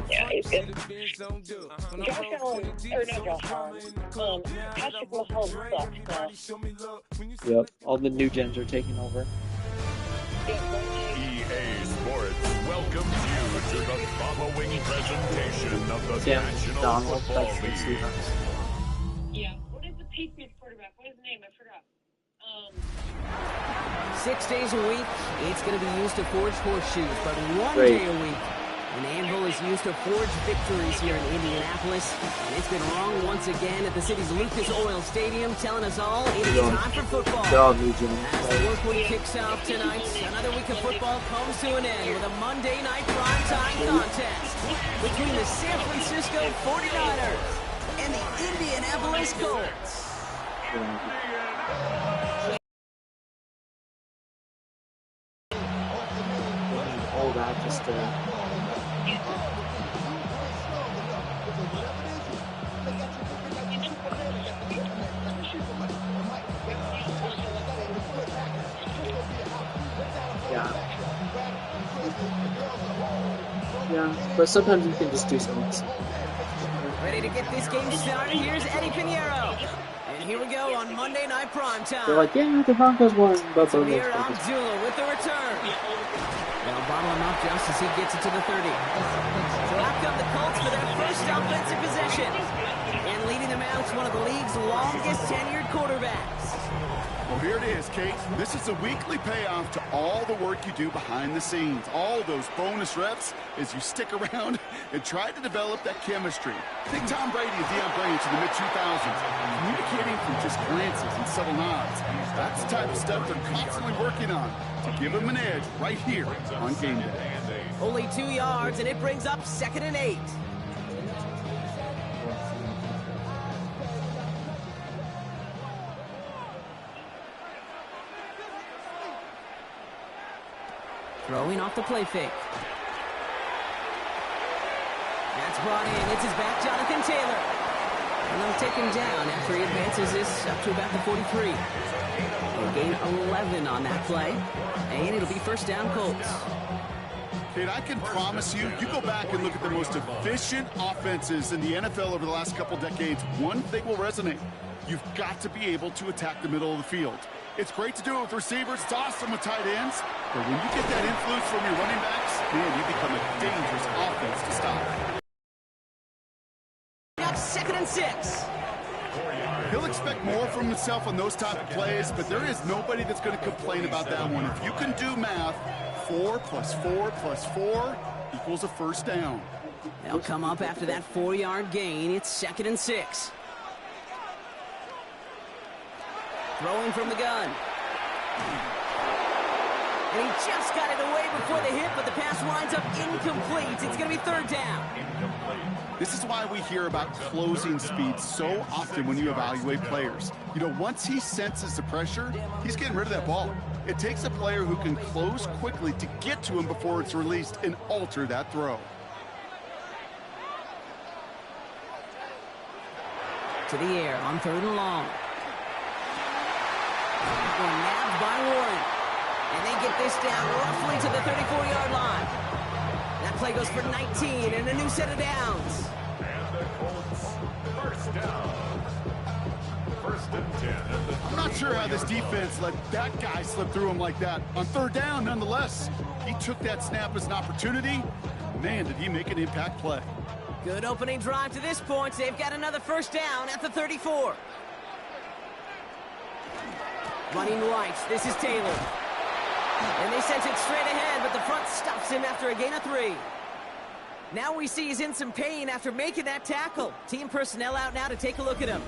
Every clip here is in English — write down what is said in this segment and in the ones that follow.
Yeah, he's good. Josh Allen, or not Josh Allen, Patrick Mahomes sucks, so. Yep, all the new gens are taking over. EA Sports welcomes you to the following presentation of the National Football League. Yeah, what is the Patriots quarterback? What is his name? I forgot. 6 days a week, it's going to be used to forge horseshoes, but one day a week, an anvil is used to forge victories here in Indianapolis. And it's been wrong once again at the city's Lucas Oil Stadium, telling us all it is time for football. As the work week kicks off tonight, another week of football comes to an end with a Monday night primetime contest between the San Francisco 49ers and the Indianapolis Colts. All that just yeah, but sometimes you can just do something. Ready to get this game started? Here's Eddie Pinheiro. And here we go on Monday Night Primetime. They're like, yeah, the Broncos won, but Samir Abdullah with the return. They'll bottle him up just as he gets it to the 30. So out come the Colts for their first offensive possession. And leading them out is one of the league's longest tenured quarterbacks. Well, here it is, Kate. This is a weekly payoff to all the work you do behind the scenes. All those bonus reps as you stick around and try to develop that chemistry. Think Tom Brady and Deion Branch in the mid-2000s, communicating from just glances and subtle nods. That's the type of stuff they're constantly working on to give them an edge right here on game day. Only 2 yards, and it brings up 2nd and 8. Throwing off the play fake. That's brought in. It's his back, Jonathan Taylor. And they'll take him down after he advances this up to about the 43. They'll gain 11 on that play. And it'll be first down Colts. Kate, I can promise you, you go back and look at the most efficient offenses in the NFL over the last couple decades, one thing will resonate. You've got to be able to attack the middle of the field. It's great to do it with receivers. It's awesome with tight ends. But when you get that influence from your running backs, man, you become a dangerous offense to stop. Up 2nd and 6. He'll expect more from himself on those type of plays, but there is nobody that's going to complain about that one. If you can do math, 4 plus 4 plus 4 equals a first down. They'll come up after that 4-yard gain. It's 2nd and 6. Throwing from the gun. And he just got it away before the hit, but the pass winds up incomplete. It's going to be 3rd down. This is why we hear about closing speed so often when you evaluate players. You know, once he senses the pressure, he's getting rid of that ball. It takes a player who can close quickly to get to him before it's released and alter that throw. To the air on 3rd and long. Nabbed by Warren. And they get this down roughly to the 34-yard line. That play goes for 19 and a new set of downs. And the Colts, first down. 1st and 10. I'm not sure how this defense let that guy slip through him like that. On 3rd down, nonetheless, he took that snap as an opportunity. Man, did he make an impact play. Good opening drive to this point. They've got another first down at the 34. Running right, this is Taylor. And they sent it straight ahead, but the front stops him after a gain of 3. Now we see he's in some pain after making that tackle. Team personnel out now to take a look at him.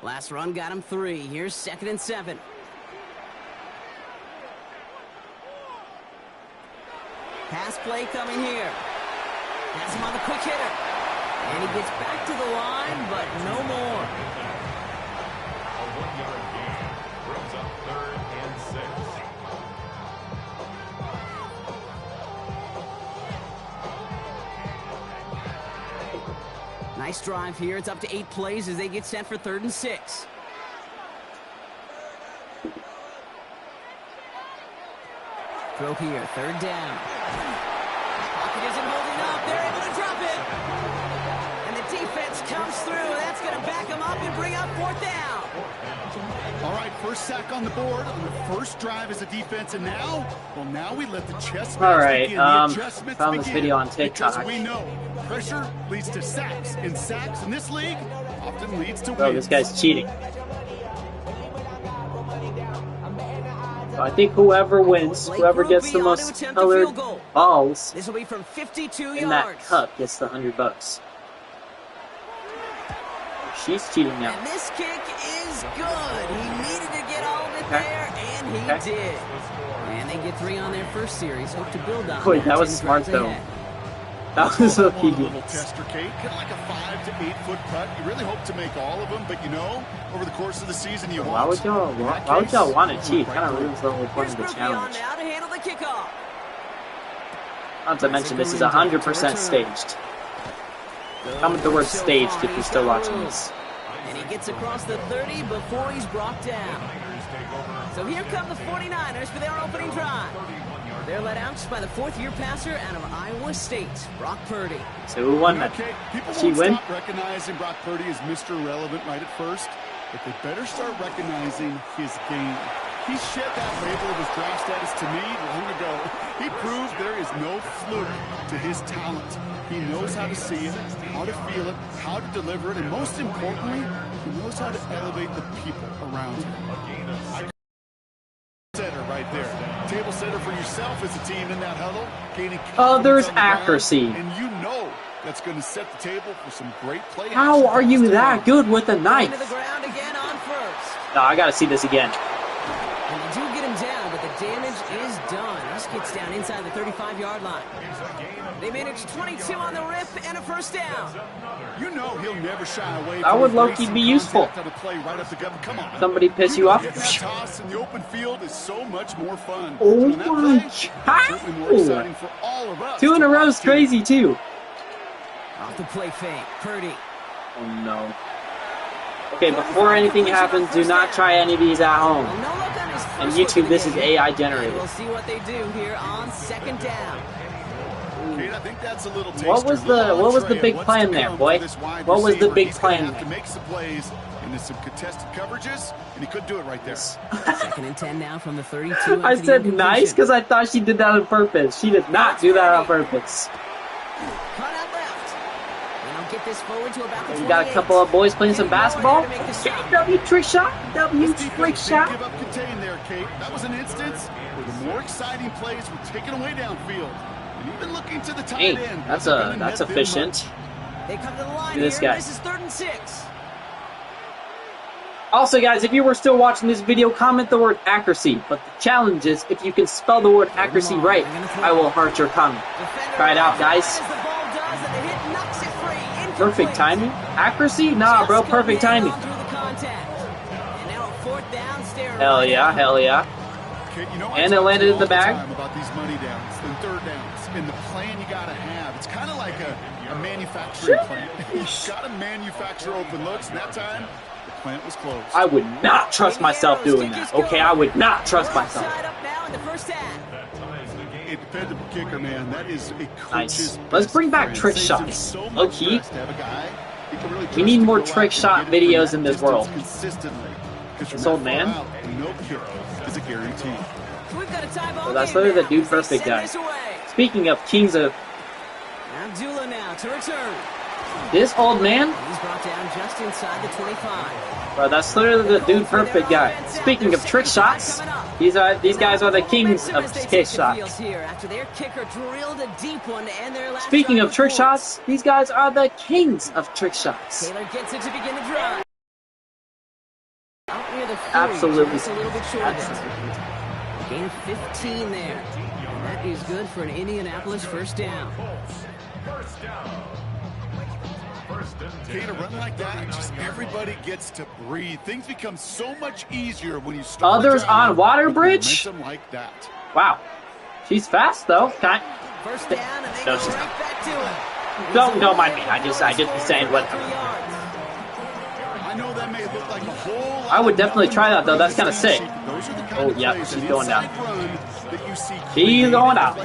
Last run got him 3. Here's 2nd and 7. Pass play coming here. Has him on the quick hitter. And he gets back to the line, but no more. Nice drive here. It's up to 8 plays as they get set for 3rd and 6. Throw here, 3rd down. Pocket isn't holding up. They're able to drop it. And the defense comes through. That's going to back them up and bring up 4th down. All right, first sack on the board on the first drive as a defense, and now we let the chess. All right, begin. The adjustments found this begin, video on TikTok. Because we know pressure leads to sacks, and sacks in this league often leads to Bro, wins. this guy's cheating. So I think whoever wins, whoever gets the most colored balls This will be from 52 in that yards. cup gets the $100. She's cheating now. And this kick is good. He needed to get all of it there, and he did. And they get 3 on their first series. Hope to build on Wait, that was smart though. That was a One little tester, Kate. Kind of like a 5 to 8 foot putt. You really hope to make all of them, but you know, over the course of the season, you Why would y'all want to cheat? Kind of ruins the whole point of the challenge. Now to handle the kickoff. Not to mention, this is 100% staged. Comment the word staged if you're still watching this. And he gets across the 30 before he's brought down. So here come the 49ers for their opening drive. They're led out by the 4th-year passer out of Iowa State, Brock Purdy. So who won that? She win? Stop recognizing Brock Purdy as Mr. Relevant right at first, but they better start recognizing his game. He shed that label of his draft status to me long ago. He proves there is no fluke to his talent. He knows how to see it, how to feel it, how to deliver it, and most importantly, he knows how to elevate the people around him. Center right there. Table center for yourself as a team in that huddle. Gaining There's on the accuracy. ground, and you know that's going to set the table for some great play. How are you that good with a Into the knife? ground again on first. No, I gotta see this again. And they do get him down, but the damage is done. This gets down inside the 35-yard line. They managed 22 on the rip and a first down. You know he'll never shy away. That would low-key be useful. Come on. Somebody piss you off? Getting that toss in the open field is so much more fun. Oh And that my play, certainly more exciting god! for all of us 2 in to a row is watch, too. crazy too. Off the play fake, Purdy. Oh no. Okay, before anything happens, do not try any of these at home. Well, no look on his first On look YouTube, at this the is game. AI And generated. we'll see what they do here on 2nd down. Kate, I think that's a little What was the big plan there, boy? What was the big plan have to make some plays into some contested coverages, and he could do it right there. 2nd and 10 now from the 32. I said nice because I thought she did that on purpose. She did not do that on purpose. Cut out left. And I'll get this forward to about the We got a 28. couple of boys playing some Getting basketball. more here to make the stop. W trick shot. W This trick defense didn't shot. give up contain there, Kate. That was an instance where the more exciting plays were taken away downfield. And even looking to the tight Hey, end. that's wasn't gonna net them efficient. They come to the line This here. guy. This is 3rd and 6. Also, guys, if you were still watching this video, comment the word accuracy. But the challenge is, if you can spell the word accuracy right, I will heart your comment. Defender Try it out, guys. as the ball does, and the hit knocks it free. Incomplete. Perfect timing? Accuracy? Nah, bro, Just perfect going timing. on through the contact. And now a 4th down, staring Hell right yeah, at hell yeah. Okay, you know, I And it talk landed in the all bag. time about these money downs and 3rd downs and the plan you got to have. It's kind of like a manufacturing plant. You got to manufacture open looks, and that time the plant was closed. I would not trust myself doing that. Okay, I would not trust Right myself. side up now in the first half. A dependable kicker, man. That is a Nice. coach's Let's best bring back friend. trick Saves him shots. so much Low-key. stress to have a guy he can really We trust need to more go trick out shot and get it from videos that in this distance world. consistently. 'Cause from This that old far man. out, no kick is a guarantee. So we've got a tie ball Well, that's game literally the now dude as they perfect send guy. this away. Speaking of kings of Abdullah now to return. this old man, He's brought down just inside the 25. bro, that's literally the dude perfect guy. Speaking of trick shots, these guys are the kings of trick shots. After their kicker drilled a deep one to end their last Speaking drive of trick with shots, these guys are the kings of trick shots. Taylor gets it to begin the drive. Out near the 40, Absolutely. just a little bit short of Absolutely. it. Gain of 15 there. And that is good for an Indianapolis first down. Kate, a run like that, just everybody gets to breathe. Things become so much easier when you start Others the drive on water with bridge? momentum like that. Wow, she's fast though. First down, and they No, go she's right back to it. Don't mind me. I just be saying what. I know that may look like a whole I would definitely try that though. That's kind of sick. Oh yeah, she's going down. She's going down.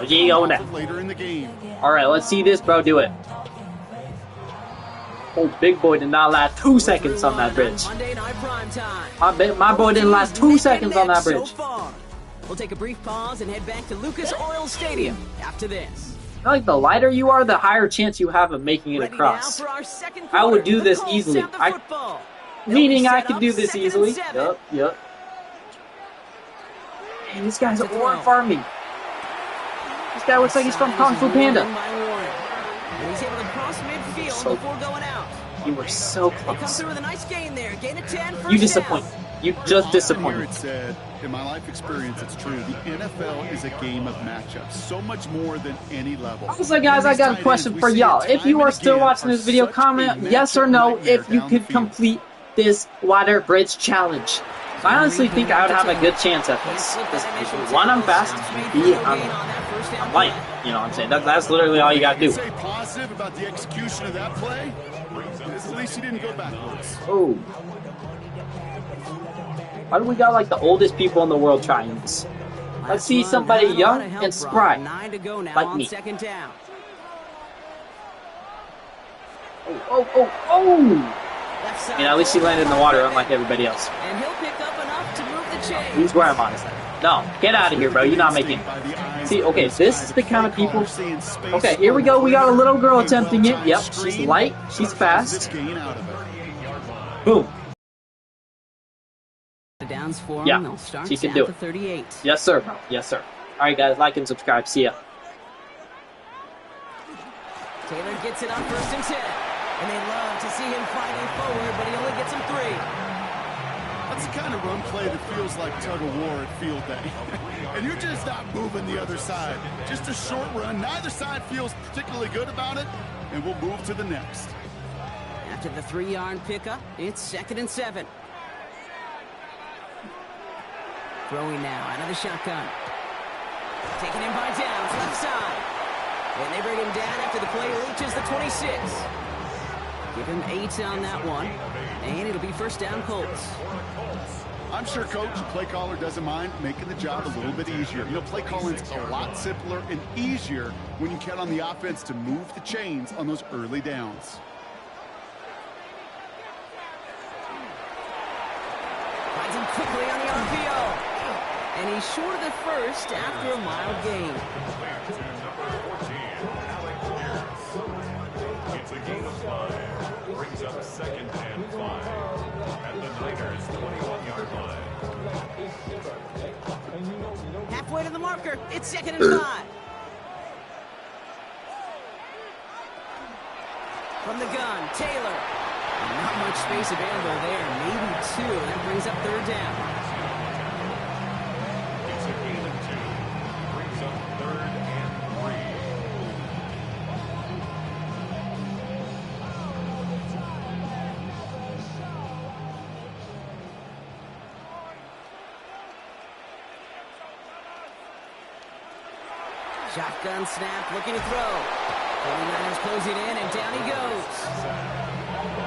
She's going down. All right, let's see this bro do it. Oh, big boy did not last 2 seconds on that bridge. My boy didn't last 2 seconds on that bridge. We'll take a brief pause and head back to Lucas Oil Stadium after this. I like the lighter you are, the higher chance you have of making it across. I would do this easily. Meaning I could do this easily. Yup. Man, this guy's over farm me. This guy looks like he's from Kung Fu Panda. He's able to cross midfield before going out. You were so close. Comes through with a nice gain there. Gain of 10. You disappoint. You just disappointed. Said, in my life experience, it's true. The NFL is a game of matchups, so much more than any level. Also, guys, I got a question for y'all. If you are still watching this video, comment yes or no if you could complete this water bridge challenge. I honestly think I would have a good chance at this. One, I'm fast. B, I'm light. You know what I'm saying? That's literally all you gotta do. Say positive about the execution of that play. At least he didn't go backwards. Oh. Why do we got like the oldest people in the world trying this? Let's see somebody young and spry, like me. Oh! And at least he landed in the water, unlike everybody else. And he'll pick up enough to move the chain. Whose grandma is that? No, get out of here, bro. You're not making it. See, okay, this is the kind of people. Okay, here we go. We got a little girl attempting it. Yep, she's light. She's fast. Boom. Yeah, she can do it. Yes, sir, bro. Yes, sir. All right, guys, like and subscribe. See ya. Taylor gets it on 1st and 10. And they love to see him fighting forward, but he only gets him 3. That's the kind of run play that feels like tug-of-war at field day. And you're just not moving the other side. Just a short run. Neither side feels particularly good about it, and we'll move to the next. After the 3-yard pickup, it's 2nd and 7. Throwing now out of the shotgun. Taken in by Downs, left side. And they bring him down after the play reaches the 26. Give him 8 on that one, and it'll be 1st down Colts. I'm sure Coach, the play caller, doesn't mind making the job a little bit easier. You know, play calling's a lot simpler and easier when you count on the offense to move the chains on those early downs. Finds him quickly on the RPO. And he's short of the 1st after a mild gain. It's a gain of 5. Brings up 2nd and 5. At the Niners' 21-yard line. Halfway to the marker. It's 2nd and 5. From the gun, Taylor. Not much space available there. Maybe 2. That brings up 3rd down. It's a gain of 2. Brings up 3rd and 3. Shotgun snap, looking to throw. 49ers close it in, and down he goes.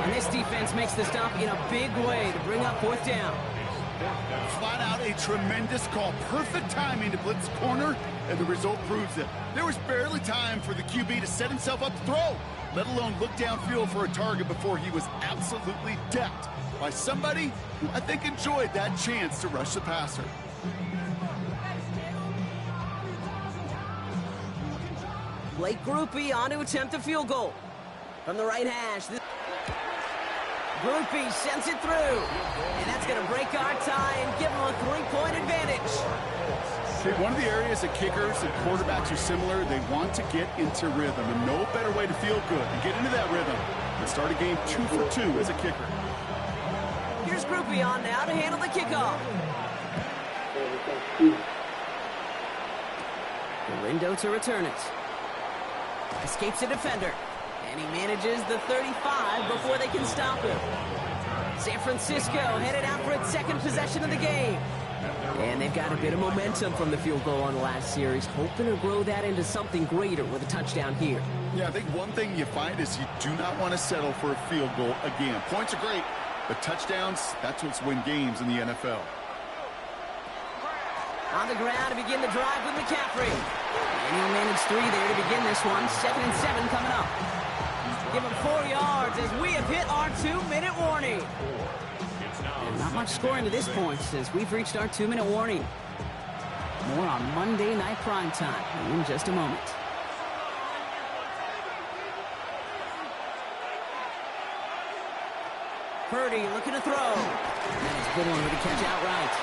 And this defense makes the stop in a big way to bring up 4th down. Flat out a tremendous call. Perfect timing to blitz corner, and the result proves it. There was barely time for the QB to set himself up to throw, let alone look downfield for a target before he was absolutely decked by somebody who I think enjoyed that chance to rush the passer. Blake Groupie on to attempt a field goal. From the right hash. Groupie sends it through. And that's going to break our tie and give him a 3-point advantage. See, one of the areas that kickers and quarterbacks are similar, they want to get into rhythm. And no better way to feel good and get into that rhythm than start a game 2 for 2 as a kicker. Here's Groupie on now to handle the kickoff. Lindo to return it. Escapes a defender. And he manages the 35 before they can stop him. San Francisco headed out for its 2nd possession of the game. And they've got a bit of momentum from the field goal on the last series, hoping to grow that into something greater with a touchdown here. Yeah, I think one thing you find is you do not want to settle for a field goal again. Points are great, but touchdowns, that's what's win games in the NFL. On the ground to begin the drive with McCaffrey. And he'll manage 3 there to begin this one. 2nd and 7 coming up. Give him 4 yards as we have hit our 2-minute warning. And not much scoring to this point since we've reached our 2-minute warning. More on Monday Night Primetime in just a moment. Purdy looking to throw. And it's a good one with a catch outright.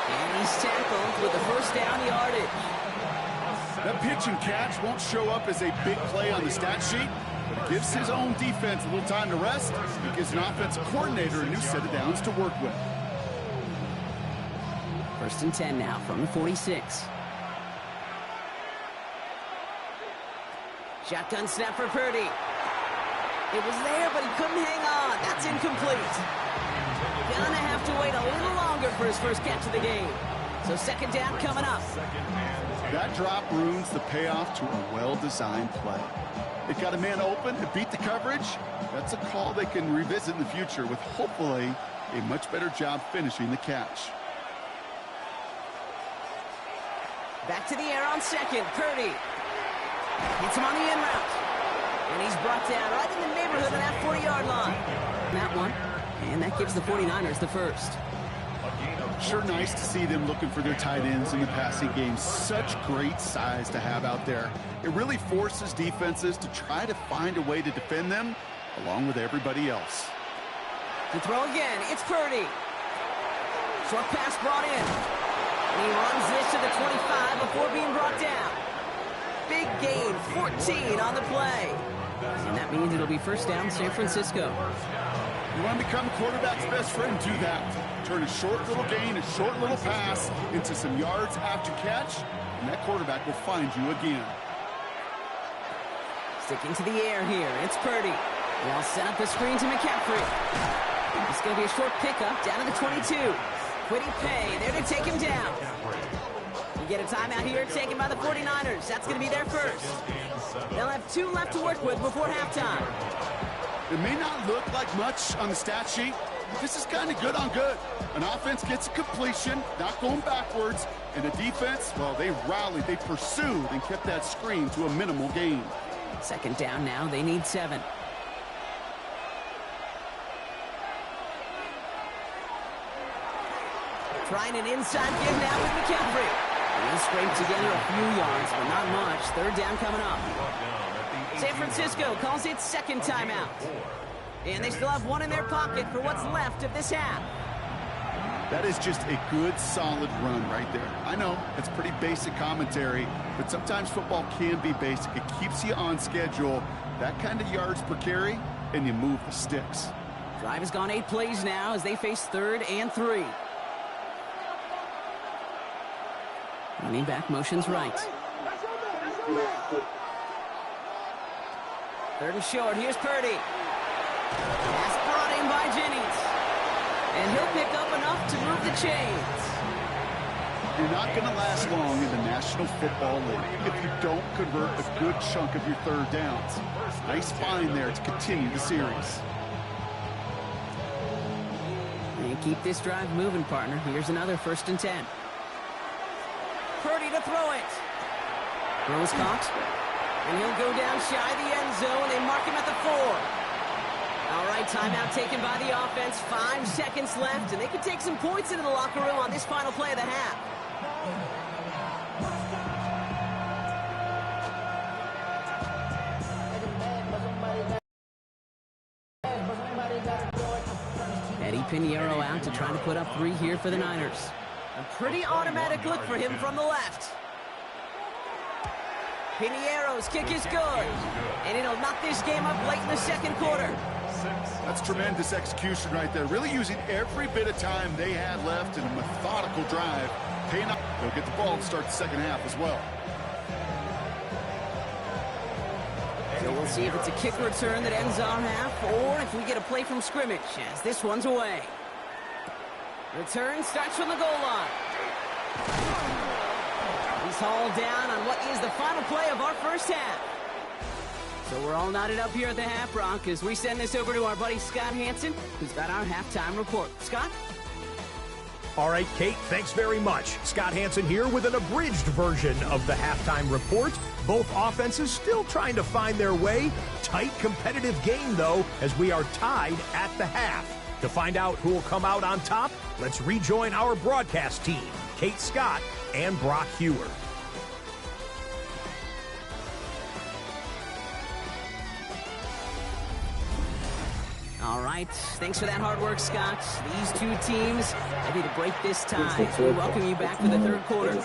And he's tackled with the first down yardage. That pitch and catch won't show up as a big play on the stat sheet, but it gives his own defense a little time to rest. It gives an offensive coordinator a new set of downs to work with. 1st and 10 now from the 46. Shotgun snap for Purdy. It was there, but he couldn't hang on. That's incomplete. Gonna have to wait a little longer for his first catch of the game. So 2nd down coming up. That drop ruins the payoff to a well-designed play. It got a man open, it beat the coverage. That's a call they can revisit in the future with hopefully a much better job finishing the catch. Back to the air on 2nd. Purdy hits him on the in route. And he's brought down right in the neighborhood of that 40-yard line. That one. And that gives the 49ers the first. Sure nice to see them looking for their tight ends in the passing game. Such great size to have out there. It really forces defenses to try to find a way to defend them along with everybody else. To throw again, it's Purdy. Short pass brought in. And he runs this to the 25 before being brought down. Big gain, 14 on the play. And that means it'll be 1st down San Francisco. You want to become a quarterback's best friend, do that. Turn a short little gain, a short little pass into some yards after catch, and that quarterback will find you again. Sticking to the air here, it's Purdy. They'll set up the screen to McCaffrey. It's going to be a short pickup down to the 22. Quiddy Pay there to take him down. You get a timeout here taken by the 49ers. That's going to be their first. They'll have 2 left to work with before halftime. It may not look like much on the stat sheet, but this is kind of good on good. An offense gets a completion, not going backwards, and the defense, well, they rallied, they pursued, and kept that screen to a minimal gain. 2nd down now, they need 7. Trying an inside give now with McCaffrey. He scraped together a few yards, but not much. 3rd down coming up. San Francisco calls it 2nd timeout. And they still have 1 in their pocket for what's left of this half. That is just a good, solid run right there. I know, it's pretty basic commentary, but sometimes football can be basic. It keeps you on schedule. That kind of yards per carry, and you move the sticks. Drive has gone 8 plays now as they face 3rd and 3. Running back motions right. 3rd and short. Here's Purdy. Pass brought in by Jennings. And he'll pick up enough to move the chains. You're not going to last long in the National Football League if you don't convert a good chunk of your 3rd downs. Nice find there to continue the series. And keep this drive moving, partner. Here's another 1st and 10. Purdy to throw it. Throw is caught. And he'll go down shy of the end zone. They mark him at the 4. All right, timeout taken by the offense. 5 seconds left, and they can take some points into the locker room on this final play of the half. Eddie Pinheiro out to try to put up 3 here for the Niners. A pretty automatic look for him from the left. Pinheiro's kick is good. And it'll knock this game up late in the 2nd quarter. That's tremendous execution right there. Really using every bit of time they had left in a methodical drive. Paying up. They'll get the ball to start the 2nd half as well. So we'll see if it's a kick return that ends our half, or if we get a play from scrimmage as this one's away. Return starts from the goal line. He's hauled down on what is the final play of our first half. So we're all knotted up here at the half, Brock, as we send this over to our buddy Scott Hansen, who's got our halftime report. Scott? All right, Kate, thanks very much. Scott Hansen here with an abridged version of the halftime report. Both offenses still trying to find their way. Tight, competitive game, though, as we are tied at the half. To find out who will come out on top, let's rejoin our broadcast team, Kate Scott and Brock Hewer. All right, thanks for that hard work, Scott. These two teams ready to break this tie. We welcome you back for the third quarter.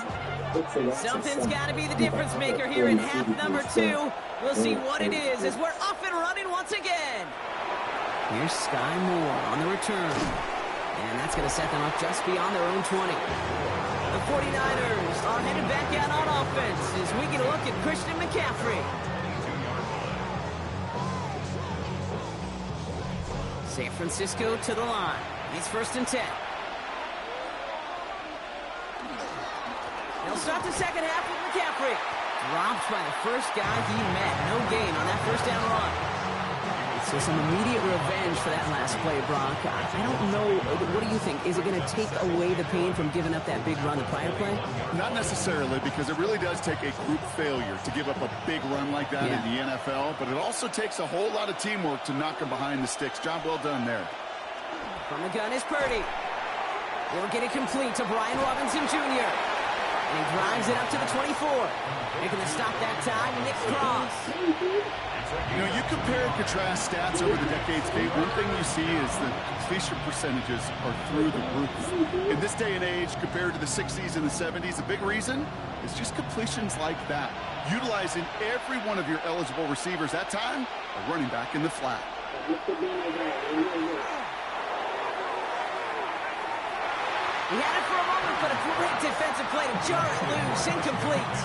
Something's got to be the difference maker here in half number 2. We'll see what it is as we're off and running once again. Here's Sky Moore on the return. And that's going to set them up just beyond their own 20. The 49ers are headed back out on offense as we get a look at Christian McCaffrey. San Francisco to the line. It's 1st and 10. They'll start the second half with McCaffrey. Dropped by the first guy he met. No gain on that first down run. So some immediate revenge for that last play, Brock. I don't know. What do you think? Is it going to take away the pain from giving up that big run the prior play? Not necessarily, because it really does take a group failure to give up a big run like that in the NFL, but it also takes a whole lot of teamwork to knock him behind the sticks. Job well done there. From the gun is Purdy. He'll get it complete to Brian Robinson Jr. And he drives it up to the 24. Making the stop that time, Nick Cross. You know, you compare and contrast stats over the decades, Kate. One thing you see is that completion percentages are through the roof. In this day and age, compared to the 60s and the 70s, a big reason is just completions like that. Utilizing every one of your eligible receivers that time, a running back in the flat. He had it for a moment, but a great defensive play to jar it loose, incomplete.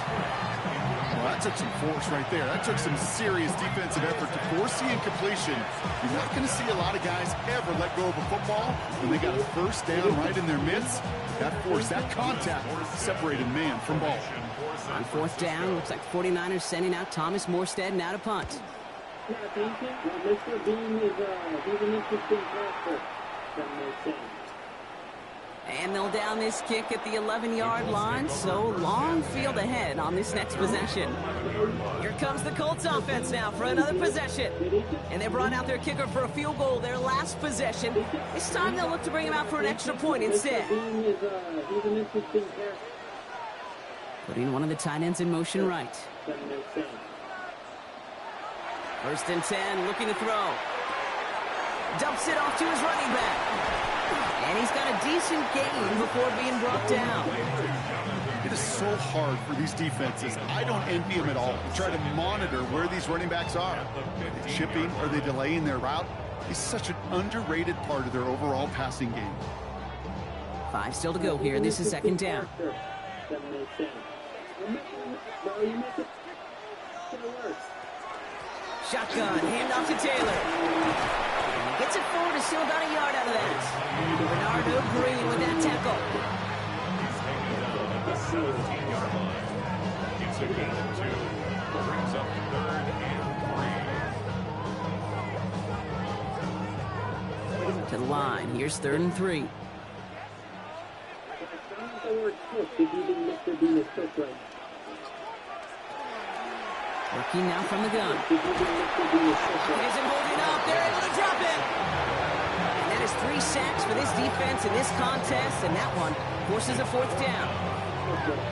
Well, that took some force right there. That took some serious defensive effort to force the incompletion. You're not going to see a lot of guys ever let go of a football when they got a first down right in their midst. That force, that contact, separated man from ball. On 4th down, looks like 49ers sending out Thomas Morstead and out of punt. And they'll down this kick at the 11-yard line, so long field ahead on this next possession. Here comes the Colts offense now for another possession. And they brought out their kicker for a field goal their last possession. This time they'll look to bring him out for an extra point instead. Putting one of the tight ends in motion right. 1st and 10, looking to throw. Dumps it off to his running back. And he's got a decent gain before being brought down. It is so hard for these defenses. I don't envy them at all. Try to monitor where these running backs are. Are they chipping? Are they delaying their route? It's such an underrated part of their overall passing game. 5 still to go here. This is 2nd down. Shotgun, handoff to Taylor. Gets it forward, is still about a yard out of that. Bernardo Green with that tackle. It's a gain of 2. Brings up 3rd and 3. To the line. Here's 3rd and 3. Working now from the gun. Isn't holding up. They're able to drop it. And that is 3 sacks for this defense in this contest, and that one forces a 4th down.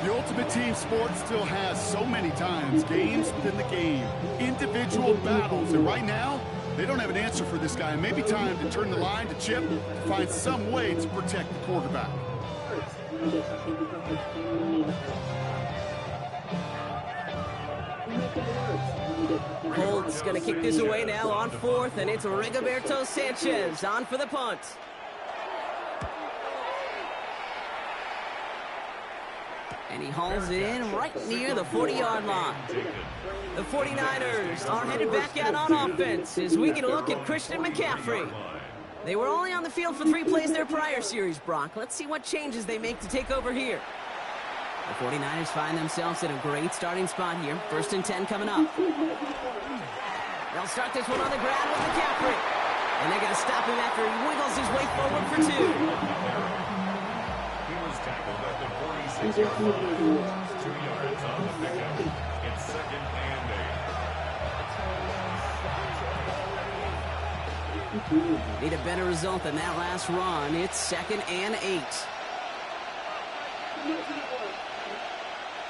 The ultimate team sport still has so many times games within the game, individual battles, and right now, they don't have an answer for this guy. It may be time to turn the line to Chip to find some way to protect the quarterback. Colts going to kick this away now on 4th, and it's Rigoberto Sanchez on for the punt. And he hauls it in right near the 40-yard line. The 49ers are headed back out on offense as we get a look at Christian McCaffrey. They were only on the field for 3 plays their prior series, Brock. Let's see what changes they make to take over here. The 49ers find themselves in a great starting spot here. 1st and 10 coming up. They'll start this one on the ground with McCaffrey. And they're going to stop him after he wiggles his way forward for 2. He was tackled at the 46-yard line. 2 yards on the pickup. It's 2nd and 8. Need a better result than that last run. It's 2nd and 8.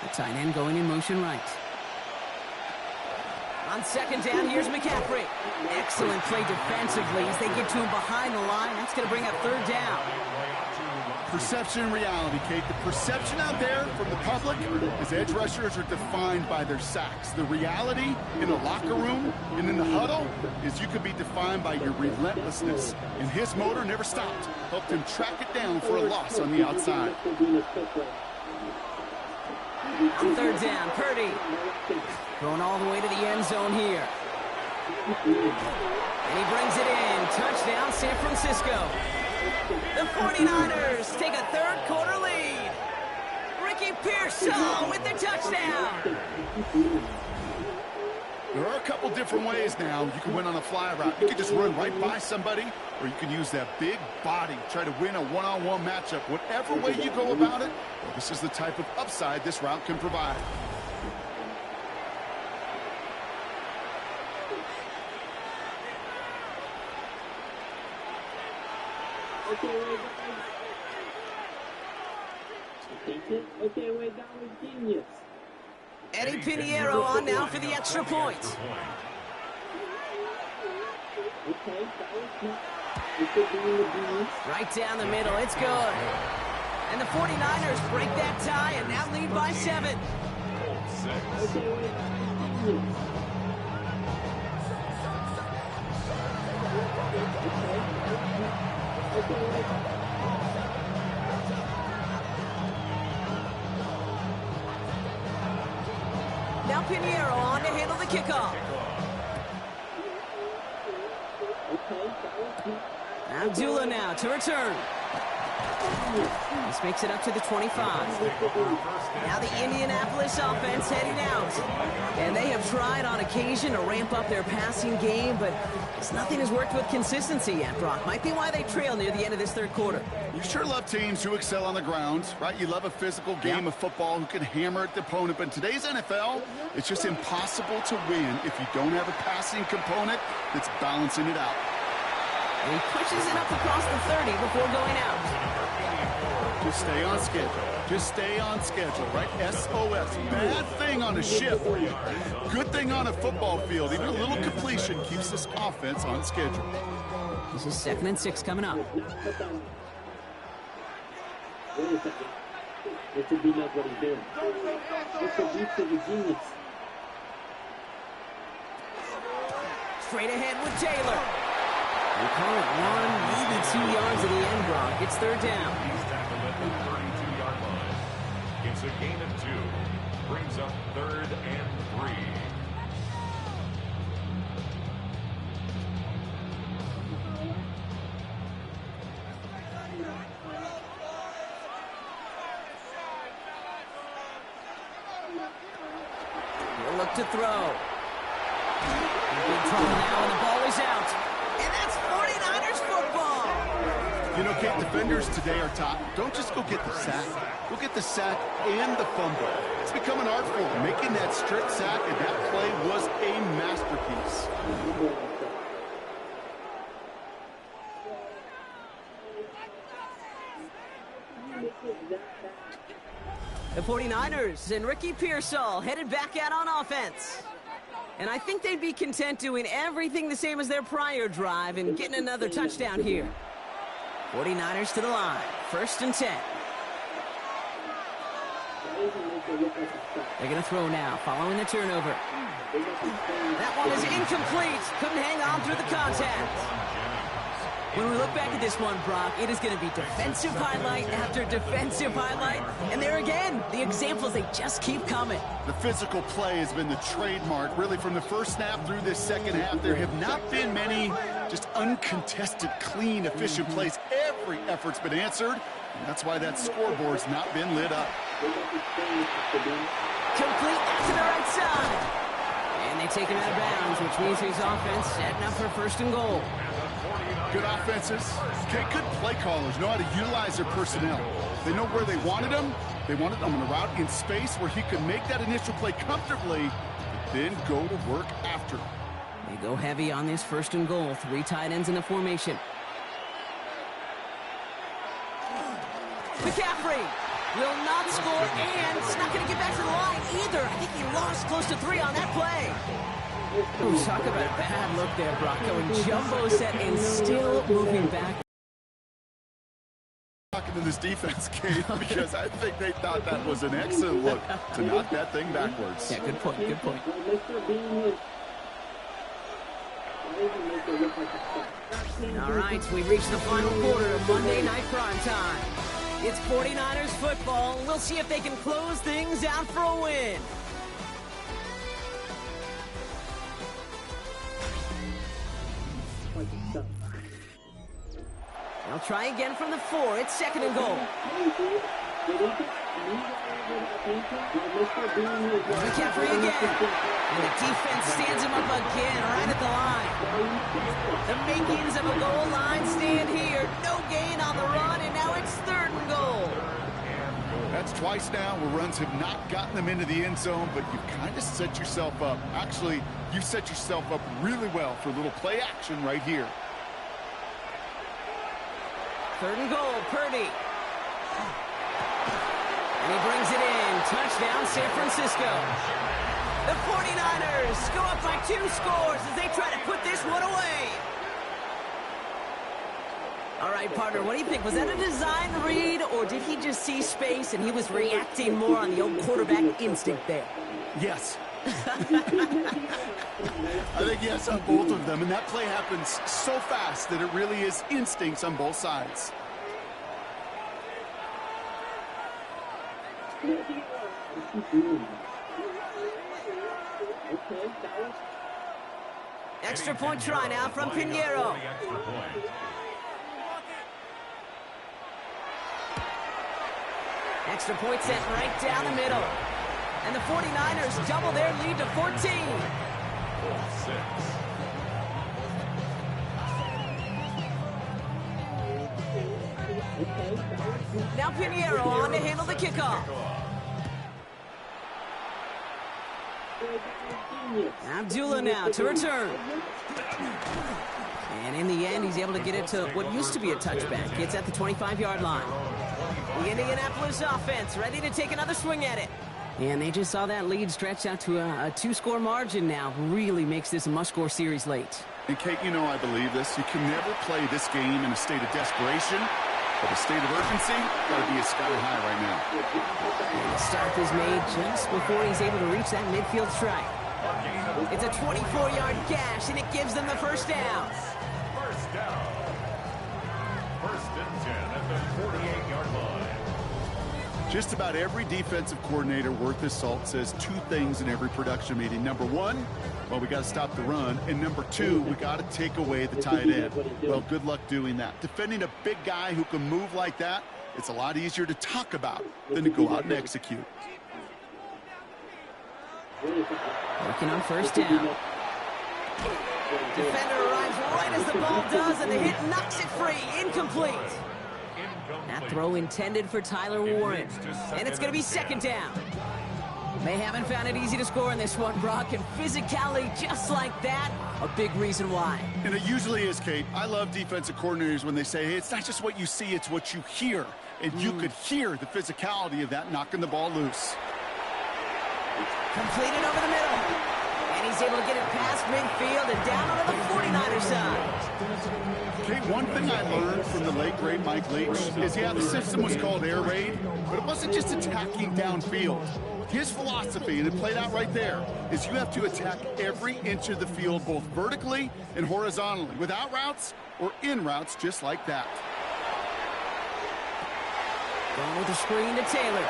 The tight end going in motion right. On 2nd down, here's McCaffrey. Excellent play defensively as they get to him behind the line. That's going to bring up 3rd down. Perception and reality, Kate. The perception out there from the public is edge rushers are defined by their sacks. The reality in the locker room and in the huddle is you could be defined by your relentlessness. And his motor never stopped. Helped him track it down for a loss on the outside. On 3rd down, Purdy. Going all the way to the end zone here. And he brings it in. Touchdown, San Francisco. The 49ers take a 3rd quarter lead. Ricky Pearsall with the touchdown. There are a couple different ways now. You can win on a fly route. You can just run right by somebody, or you can use that big body, try to win a one-on-one matchup. Whatever way you go about it, this is the type of upside this route can provide. Okay, wait, that was genius. Eddie Pinheiro on now for the extra point. Okay, that was good. We could be in the genius. Right down the middle, it's good. And the 49ers break that tie and now lead by 7. Okay, wait, that was genius. Okay, wait. Now Pinheiro on to handle the kickoff. Abdullah now to return. This makes it up to the 25. Now the Indianapolis offense heading out. And they have tried on occasion to ramp up their passing game, but nothing has worked with consistency yet, Brock. Might be why they trail near the end of this 3rd quarter. You sure love teams who excel on the ground, right? You love a physical game of football who can hammer at the opponent. But in today's NFL, it's just impossible to win if you don't have a passing component that's balancing it out. And he pushes it up across the 30 before going out. Just stay on schedule. Just stay on schedule, right? SOS. Bad thing on a ship. Good thing on a football field. Even a little completion keeps this offense on schedule. This is 2nd and 6 coming up. Wait a second. This would be not what he's doing. It's a beat to the genius. Straight ahead with Taylor. We call it 1, maybe 2 yards at the end, Brock. It's 3rd down. He's tackled at the 32-yard line. It's a gain of 2. Brings up 3rd and 3. He'll look to throw. Big trouble now, and the ball is out. And that's 49ers football. You know, Kate, defenders today are taught, don't just go get the sack. Go get the sack and the fumble. It's become an art form. Making that strip sack, and that play was a masterpiece. The 49ers and Ricky Pearsall headed back out on offense. And I think they'd be content doing everything the same as their prior drive and getting another touchdown here. 49ers to the line. 1st and 10. They're going to throw now, following the turnover. That one is incomplete. Couldn't hang on through the contact. When we look back at this one, Brock, it is going to be defensive highlight after defensive highlight. And there again, the examples, they just keep coming. The physical play has been the trademark, really, from the first snap through this second half. There have not been many just uncontested, clean, efficient plays. Every effort's been answered, and that's why that scoreboard's not been lit up. Complete to the right side. And they take him out of bounds, which means his offense setting up for 1st and goal. Good offenses. Okay, good play callers know how to utilize their personnel. They know where they wanted him. They wanted him on a route in space where he could make that initial play comfortably, but then go to work after. They go heavy on this 1st and goal. 3 tight ends in the formation. McCaffrey will not score, and it's not going to get back to the line either. I think he lost close to 3 on that play. Ooh, talk about a bad look there, Brock. Going jumbo set and still moving back. Talking to this defense, Kate, because I think they thought that was an excellent look to knock that thing backwards. Yeah, good point, good point. All right, we've reached the final quarter of Monday Night Prime Time. It's 49ers football. We'll see if they can close things out for a win. They'll try again from the 4. It's 2nd and goal. McCaffrey again. And the defense stands him up again right at the line. The makings of a goal line stand here. No gain on the run, and now it's 3rd and goal. That's twice now where runs have not gotten them into the end zone, but you've kind of set yourself up. Actually, you've set yourself up really well for a little play action right here. 3rd and goal, Purdy. And he brings it in. Touchdown, San Francisco. The 49ers go up by 2 scores as they try to put this one away. All right, partner, what do you think? Was that a design read, or did he just see space and he was reacting more on the old quarterback instinct there? Yes. I think yes on both of them, and that play happens so fast that it really is instincts on both sides. Extra point try now from Pinheiro. Extra point set right down the middle. And the 49ers double their lead to 14. Now Pinheiro on to handle the kickoff. Abdullah now to return. And in the end, he's able to get it to what used to be a touchback. It's at the 25-yard line. The Indianapolis offense ready to take another swing at it. And they just saw that lead stretch out to a 2-score margin now. Really makes this a must-score series late. And Kate, you know I believe this. You can never play this game in a state of desperation, but a state of urgency got to be sky high right now. And the start is made just before he's able to reach that midfield strike. It's a 24-yard gash, and it gives them the 1st down. First down. 1st and 10 at the 48-yard line. Just about every defensive coordinator worth his salt says 2 things in every production meeting. Number 1, well, we got to stop the run. And number 2, we got to take away the tight end. Well, good luck doing that. Defending a big guy who can move like that, it's a lot easier to talk about than to go out and execute. Working on 1st down. Defender arrives right as the ball does, and the hit knocks it free. Incomplete. That throw intended for Tyler Warren. And it's going to be 2nd down. They haven't found it easy to score in this one, Brock, and physicality just like that, a big reason why. And it usually is, Kate. I love defensive coordinators when they say, hey, it's not just what you see, it's what you hear. And you could hear the physicality of that knocking the ball loose. Completed over the middle. And he's able to get it past midfield and down onto the 49er side. Okay, one thing I learned from the late, great Mike Leach is, yeah, the system was called air raid, but it wasn't just attacking downfield. His philosophy, and it played out right there, is you have to attack every inch of the field, both vertically and horizontally, without routes or in routes just like that. Going with the screen to Taylor.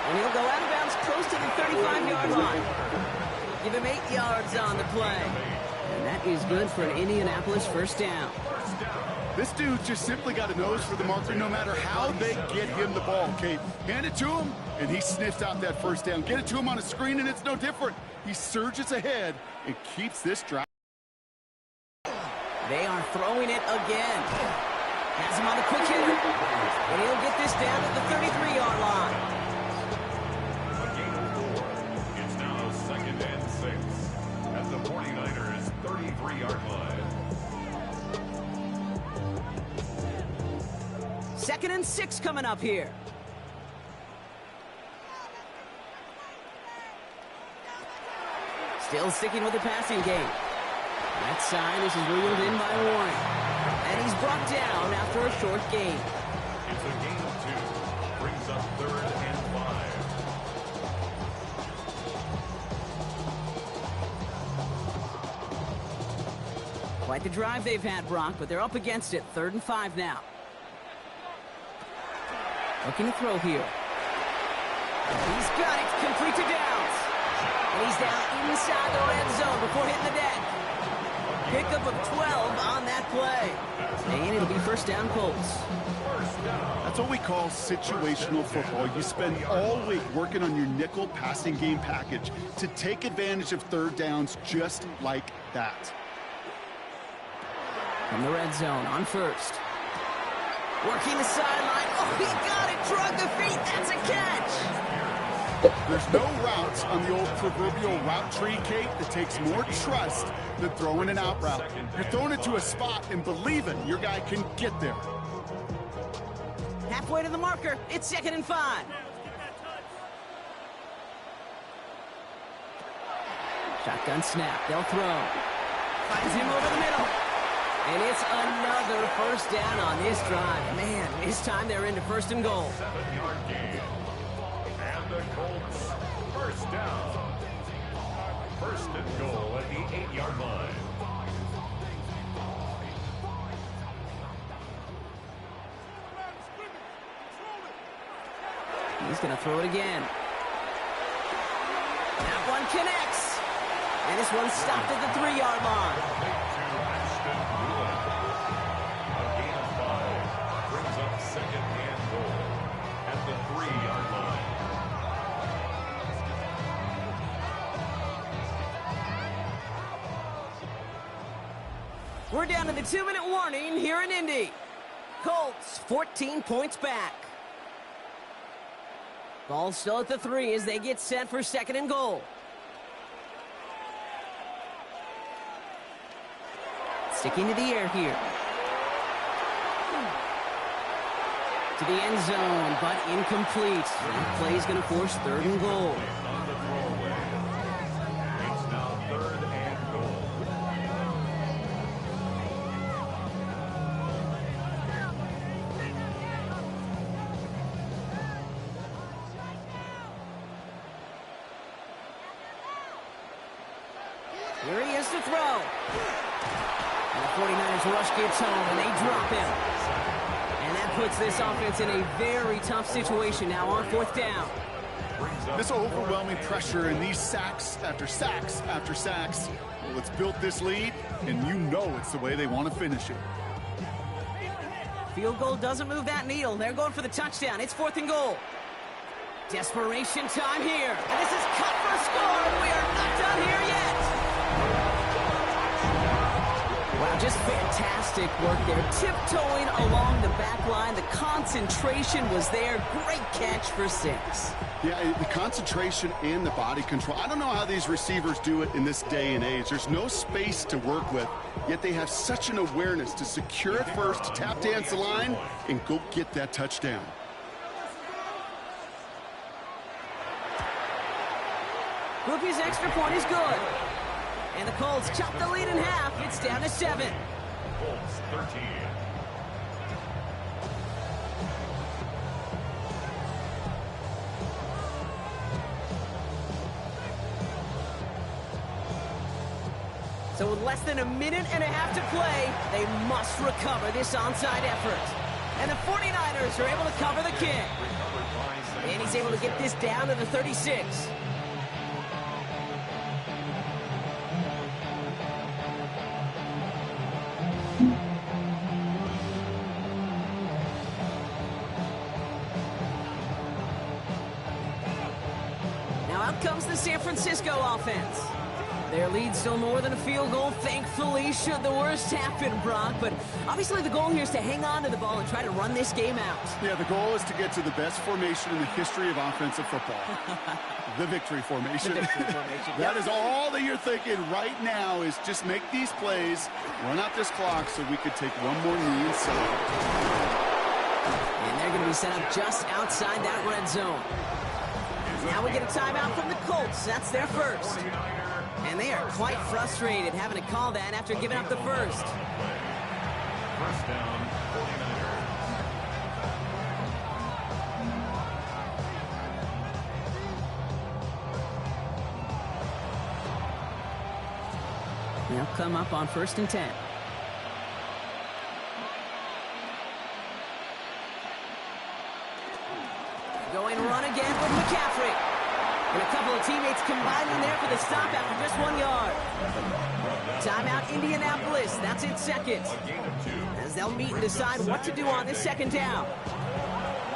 And he'll go out of bounds close to the 35-yard line. Give him 8 yards on the play. And that is good for an Indianapolis 1st down. This dude just simply got a nose for the marker no matter how they get him the ball, Kate. Hand it to him, and he sniffs out that first down. Get it to him on a screen, and it's no different. He surges ahead and keeps this drive. They are throwing it again. Has him on the quick hitter. And he'll get this down at the 33-yard line. A gain of 4. It's now 2nd and 6 at the 49ers' 33-yard line. 2nd and 6 coming up here. Still sticking with the passing game. That sign is reeled in by Warren. And he's brought down after a short gain. It's a gain of 2. Brings up 3rd and 5. Quite the drive they've had, Brock, but they're up against it. 3rd and 5 now. Looking to throw here. He's got it. Complete to Downs. And he's down inside the red zone before hitting the deck. Pickup of 12 on that play. And it'll be first down, Colts. That's what we call situational football. You spend all week working on your nickel passing game package to take advantage of 3rd downs just like that. From the red zone on first. Working the sideline. Oh, he got it. Drug the feet. That's a catch. There's no routes on the old proverbial route tree, Kate, that takes more trust than throwing an out route. You're throwing it to a spot and believing your guy can get there. Halfway to the marker. It's 2nd and 5. Shotgun snap. They'll throw. Finds him over the middle. And it's another first down on this drive. Man, this time they're into 1st and goal. 7-yard gain. And the Colts, first down. 1st and goal at the 8-yard line. He's going to throw it again. That one connects. And this one's stopped at the 3-yard line. A gain of 5 brings up 2nd and goal at the 3-yard line. We're down to the 2-minute warning here in Indy. Colts 14 points back. Ball still at the 3 as they get set for 2nd and goal. Sticking to the air here. To the end zone, but incomplete. That play's going to force 3rd and goal. On the throwaway. It's now 3rd and goal. Here he is to throw. And the 49ers rush gets home, and they drop him. And that puts this offense in a very tough situation now on 4th down. This overwhelming pressure and these sacks after sacks after sacks, well, it's built this lead, and you know it's the way they want to finish it. Field goal doesn't move that needle. They're going for the touchdown. It's 4th and goal. Desperation time here. And this is cut for a score. We are not done here yet. Wow, just fantastic work there. Tiptoeing along the back line. The concentration was there. Great catch for 6. Yeah, the concentration and the body control. I don't know how these receivers do it in this day and age. There's no space to work with, yet they have such an awareness to secure it first, to tap dance the line, and go get that touchdown. Groupie's extra point is good. And the Colts chop the lead in half. It's down to 7. Colts 13. So with less than a minute and a half to play, they must recover this onside effort. And the 49ers are able to cover the kick. And he's able to get this down to the 36. Out comes the San Francisco offense. Their lead's still more than a field goal, thankfully, should the worst happen, Brock. But obviously the goal here is to hang on to the ball and try to run this game out. Yeah, the goal is to get to the best formation in the history of offensive football. The victory formation. The victory formation. That is all that you're thinking right now, is just make these plays, run out this clock so we could take one more knee inside. And they're going to be set up just outside that red zone. Now we get a timeout from the Colts. That's their first. And they are quite frustrated having to call that after giving up the first. First down, 49ers. They'll come up on 1st and 10. Going run again with McCaffrey. And a couple of teammates combining there for the stop after just 1 yard. Timeout Indianapolis. That's its second. As they'll meet and decide what to do on this second down.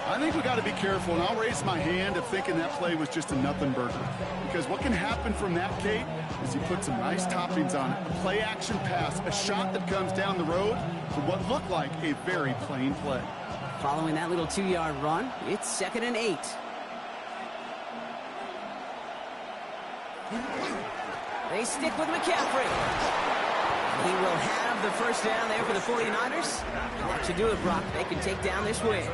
I think we got to be careful, and I'll raise my hand of thinking that play was just a nothing burger. Because what can happen from that, Kate, is you put some nice toppings on it. A play-action pass, a shot that comes down the road for what looked like a very plain play. Following that little 2-yard run, it's 2nd and 8. They stick with McCaffrey. He will have the first down there for the 49ers. And that should do it, Brock. They can take down this win.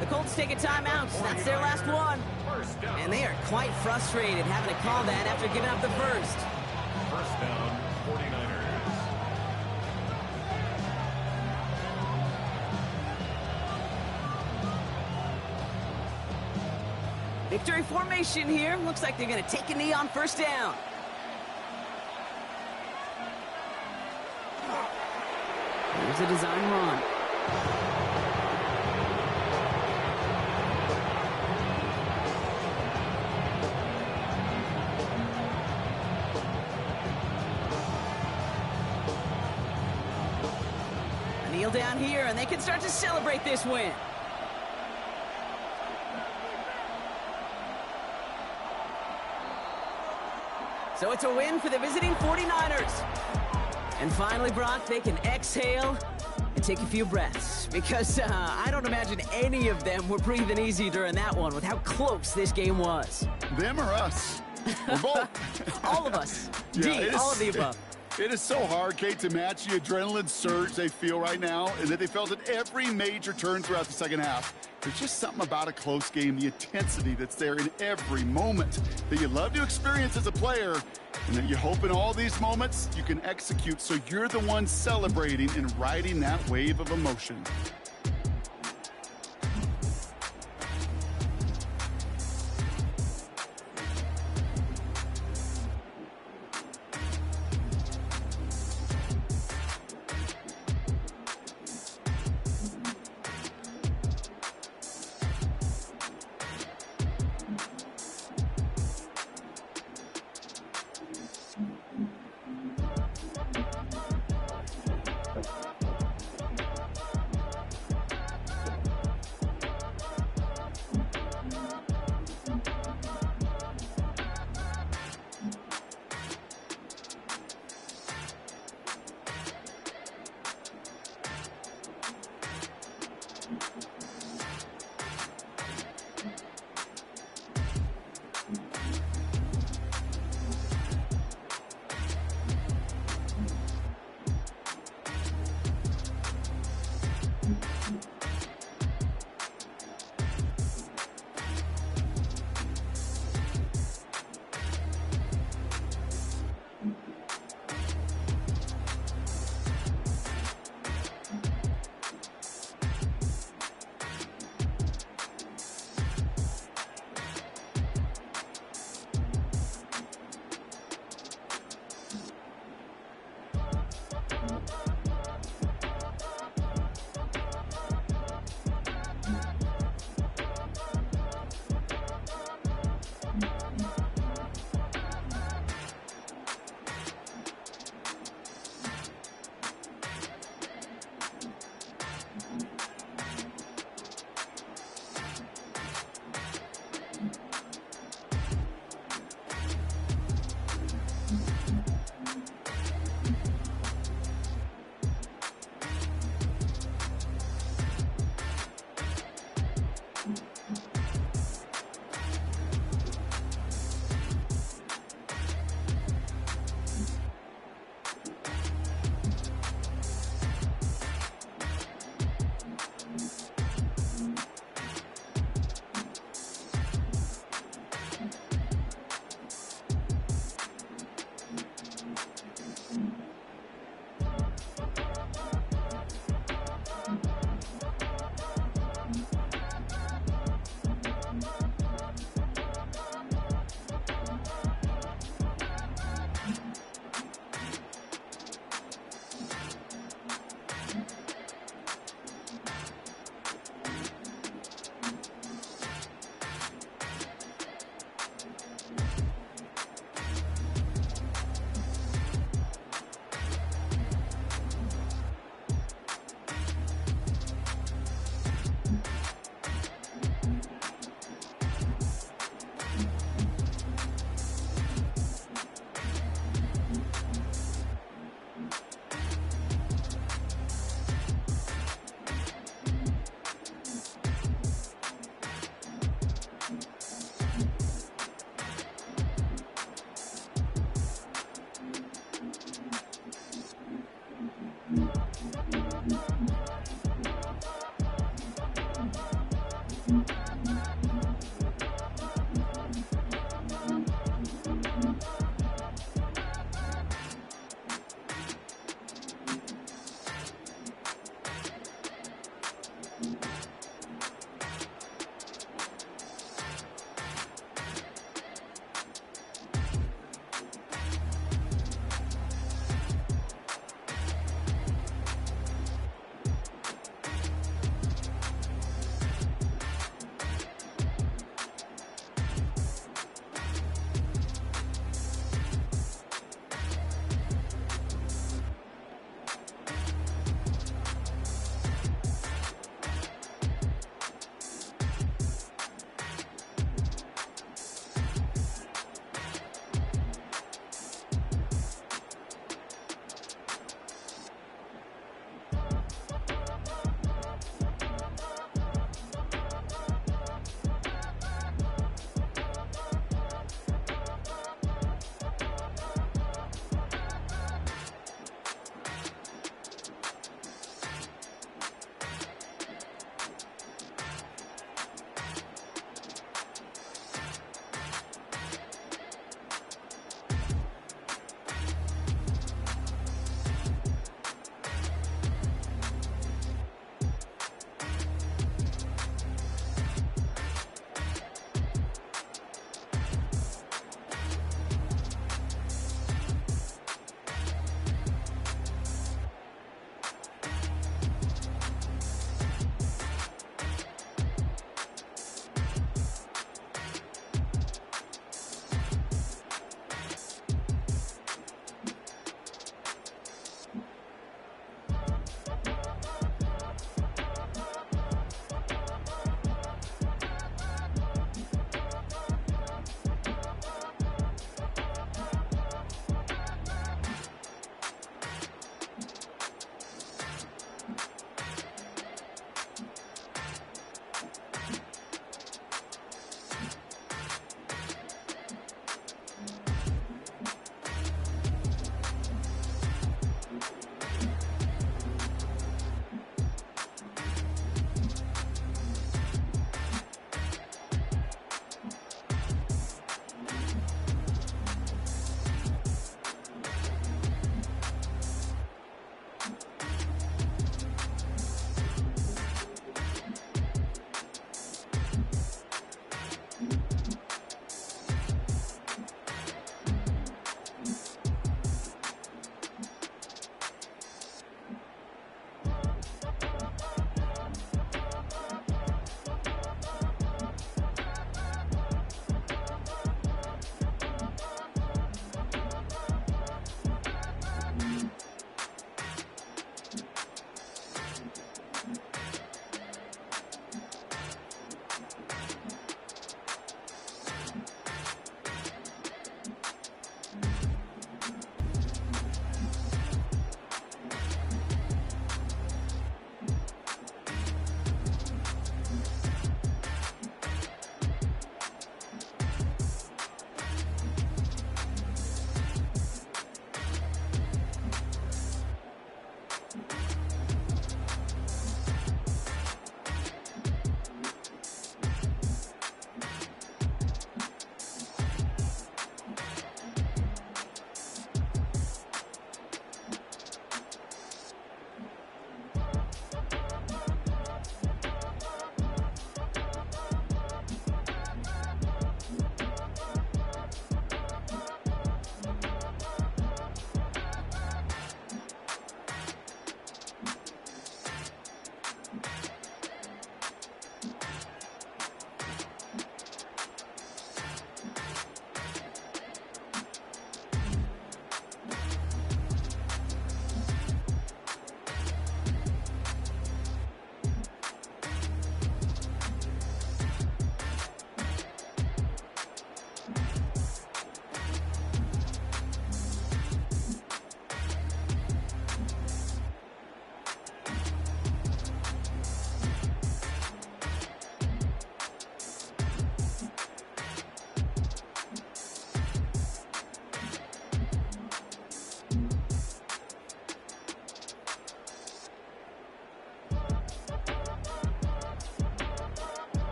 The Colts take a timeout. That's their last one. And they are quite frustrated having to call that after giving up the first. First down, 49ers. Victory formation here. Looks like they're going to take a knee on first down. Here's a design run. A kneel down here, and they can start to celebrate this win. So it's a win for the visiting 49ers. And finally, Brock, they can exhale and take a few breaths. Because I don't imagine any of them were breathing easy during that one with how close this game was. Them or us? We're both. All of us. Yeah, All of the above. It is so hard, Kate, to match the adrenaline surge they feel right now and that they felt at every major turn throughout the second half. There's just something about a close game, the intensity that's there in every moment that you love to experience as a player, and that you hope in all these moments you can execute so you're the one celebrating and riding that wave of emotion.